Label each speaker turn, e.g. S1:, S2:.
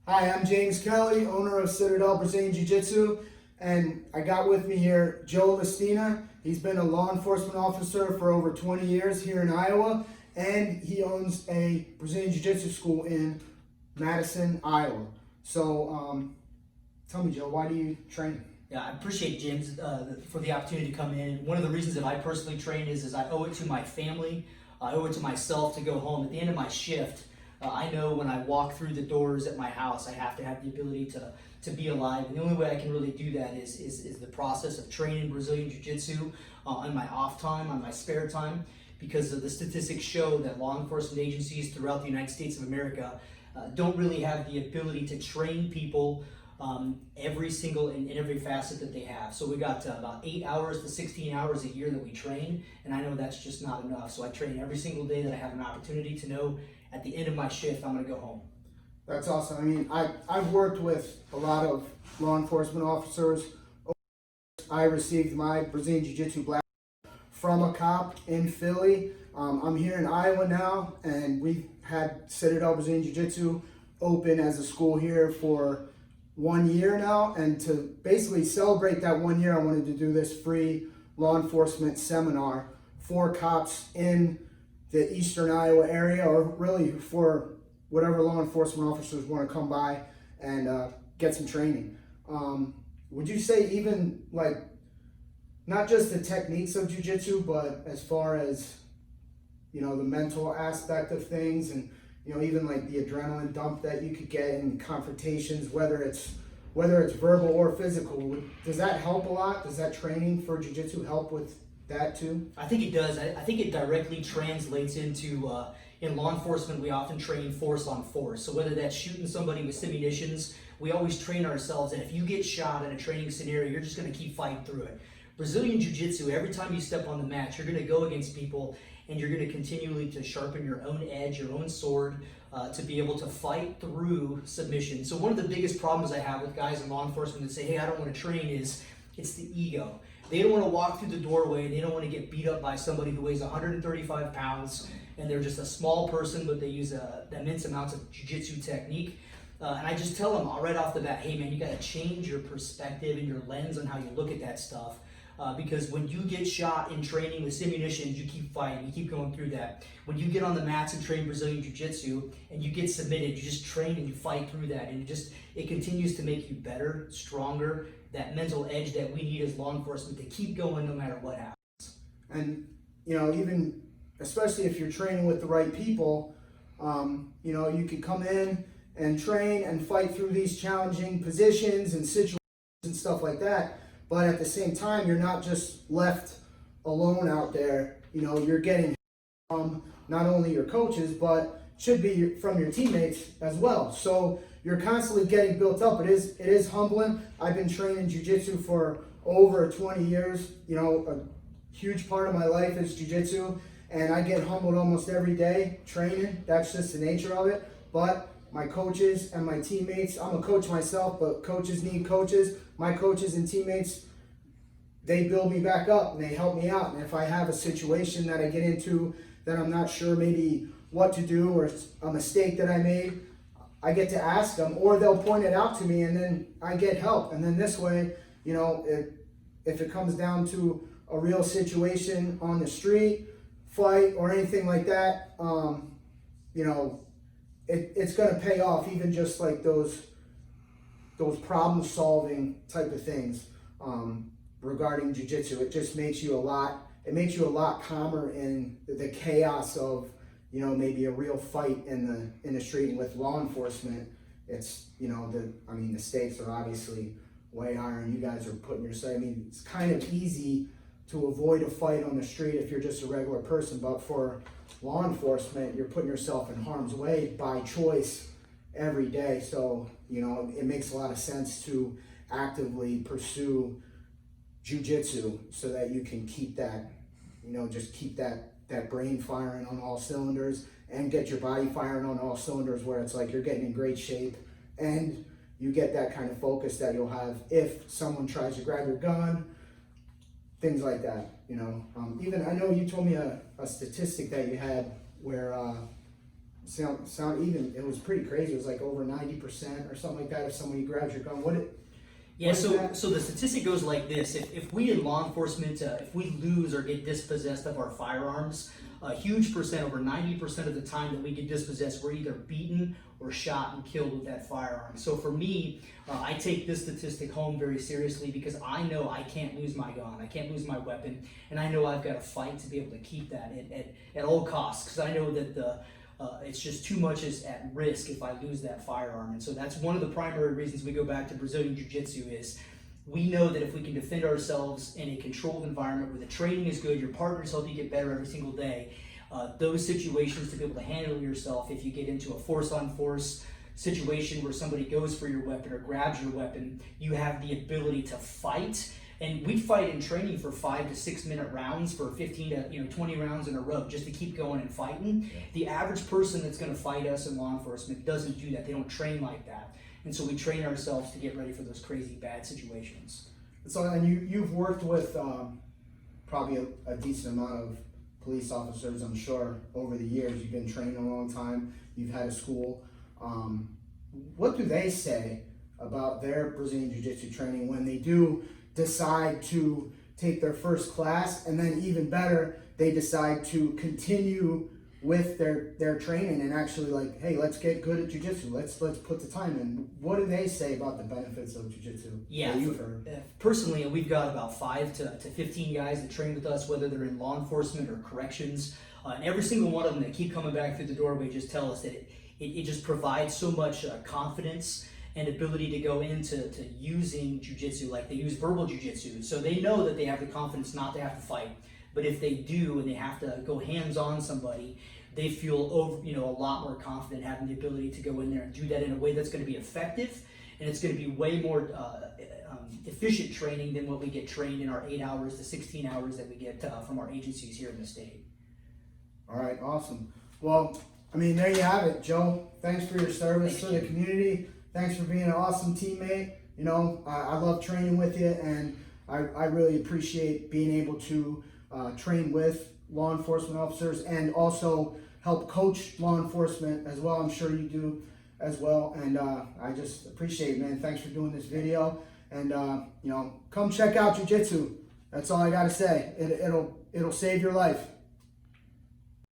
S1: Hi, I'm James Kelly, owner of Citadel Brazilian Jiu Jitsu, and I got with me here Joe Lestina. He's been a law enforcement officer for over 20 years here in Iowa, and he owns a Brazilian Jiu Jitsu school in Madison, Iowa. So, tell me, Joe, why do you train?
S2: Yeah, I appreciate James for the opportunity to come in. One of the reasons that I personally train is I owe it to my family. I owe it to myself to go home. At the end of my shift, I know when I walk through the doors at my house, I have to have the ability to be alive. And the only way I can really do that is the process of training Brazilian Jiu-Jitsu on my off time, on my spare time, because the statistics show that law enforcement agencies throughout the United States of America don't really have the ability to train people every single in every facet that they have. So we got about 8 hours to 16 hours a year that we train, and I know that's just not enough. So I train every single day that I have an opportunity to know at the end of my shift I'm going to go home.
S1: That's awesome. I mean, I've worked with a lot of law enforcement officers. I received my Brazilian Jiu-Jitsu black from a cop in Philly. I'm here in Iowa now, and we've had Citadel Brazilian Jiu-Jitsu open as a school here for 1 year now, and to basically celebrate that 1 year, I wanted to do this free law enforcement seminar for cops in the eastern Iowa area, or really for whatever law enforcement officers want to come by and get some training. Would you say even like not just the techniques of jiu-jitsu, but as far as, you know, the mental aspect of things, and you know, even like the adrenaline dump that you could get in confrontations, whether it's verbal or physical, does that help a lot? Does that training for jiu-jitsu help with that too?
S2: I think it does. I think it directly translates into, in law enforcement, we often train force on force. So whether that's shooting somebody with simunitions, we always train ourselves that if you get shot in a training scenario, you're just going to keep fighting through it. Brazilian Jiu-Jitsu, every time you step on the mat, you're going to go against people, and you're going to continually to sharpen your own edge, your own sword, to be able to fight through submission. So one of the biggest problems I have with guys in law enforcement that say, hey, I don't want to train, is it's the ego. They don't want to walk through the doorway, and they don't want to get beat up by somebody who weighs 135 pounds, and they're just a small person, but they use immense amounts of jiu-jitsu technique. And I just tell them right off the bat, hey man, you got to change your perspective and your lens on how you look at that stuff. Because when you get shot in training with simunitions, you keep fighting, you keep going through that. When you get on the mats and train Brazilian Jiu-Jitsu and you get submitted, you just train and you fight through that, and it continues to make you better, stronger, that mental edge that we need as law enforcement to keep going no matter what happens.
S1: And you know, even especially if you're training with the right people, you know, you could come in and train and fight through these challenging positions and situations and stuff like that. But at the same time, you're not just left alone out there. You know, you're getting from not only your coaches, but should be from your teammates as well. So you're constantly getting built up. It is humbling. I've been training jiu-jitsu for over 20 years. You know, a huge part of my life is jiu-jitsu, and I get humbled almost every day training. That's just the nature of it. But my coaches and my teammates, I'm a coach myself, but coaches need coaches. My coaches and teammates, they build me back up and they help me out. And if I have a situation that I get into that I'm not sure maybe what to do, or a mistake that I made, I get to ask them, or they'll point it out to me, and then I get help. And then this way, you know, if it comes down to a real situation on the street, fight, or anything like that, you know, it's going to pay off, even just like those problem solving type of things regarding jiu-jitsu. It just makes you a lot calmer in the chaos of, you know, maybe a real fight in the street. And with law enforcement, it's, you know, the stakes are obviously way higher, and you guys are putting yourself, I mean, it's kind of easy to avoid a fight on the street if you're just a regular person, but for law enforcement, you're putting yourself in harm's way by choice every day. So, you know, it makes a lot of sense to actively pursue jiu-jitsu so that you can keep that, you know, just keep that brain firing on all cylinders, and get your body firing on all cylinders, where it's like you're getting in great shape, and you get that kind of focus that you'll have if someone tries to grab your gun, things like that, you know. Even I know you told me a statistic that you had where even it was pretty crazy. It was like over 90% or something like that. If somebody grabs your gun,
S2: So the statistic goes like this: if we in law enforcement, if we lose or get dispossessed of our firearms, a huge percent, over 90% of the time that we get dispossessed, we're either beaten or shot and killed with that firearm. So for me, I take this statistic home very seriously because I know I can't lose my gun, I can't lose my weapon, and I know I've got to fight to be able to keep that at all costs, because I know that it's just too much is at risk if I lose that firearm. And so that's one of the primary reasons we go back to Brazilian Jiu-Jitsu is we know that if we can defend ourselves in a controlled environment where the training is good, your partners help you get better every single day, those situations to be able to handle yourself if you get into a force-on-force situation where somebody goes for your weapon or grabs your weapon, you have the ability to fight. And we fight in training for 5 to 6 minute rounds for 15 to 20 rounds in a row just to keep going and fighting. Yeah. The average person that's going to fight us in law enforcement doesn't do that. They don't train like that. And so we train ourselves to get ready for those crazy bad situations.
S1: So, and you've worked with probably a decent amount of police officers, I'm sure, over the years. You've been training a long time. You've had a school. What do they say about their Brazilian Jiu-Jitsu training when they do decide to take their first class, and then even better, they decide to continue with their training and actually like, hey, let's get good at jiu-jitsu. Let's put the time in. What do they say about the benefits of jiu-jitsu?
S2: Yeah, you've heard. Personally, we've got about 5 to 15 guys that train with us, whether they're in law enforcement or corrections. And every single one of them that keep coming back through the doorway just tell us that it just provides so much confidence and ability to go into using jiu-jitsu like they use verbal jiu-jitsu. So they know that they have the confidence not to have to fight. But if they do and they have to go hands-on somebody, they feel a lot more confident having the ability to go in there and do that in a way that's going to be effective, and it's going to be way more efficient training than what we get trained in our 8 hours to 16 hours that we get from our agencies here in the state.
S1: All right, awesome. Well, I mean, there you have it, Joe. Thanks for your service to the community. Thanks for being an awesome teammate. You know, I love training with you, and I really appreciate being able to train with law enforcement officers and also help coach law enforcement as well. I'm sure you do as well, and I just appreciate it, man. Thanks for doing this video, and come check out jiu-jitsu. That's all I gotta say. It'll save your life.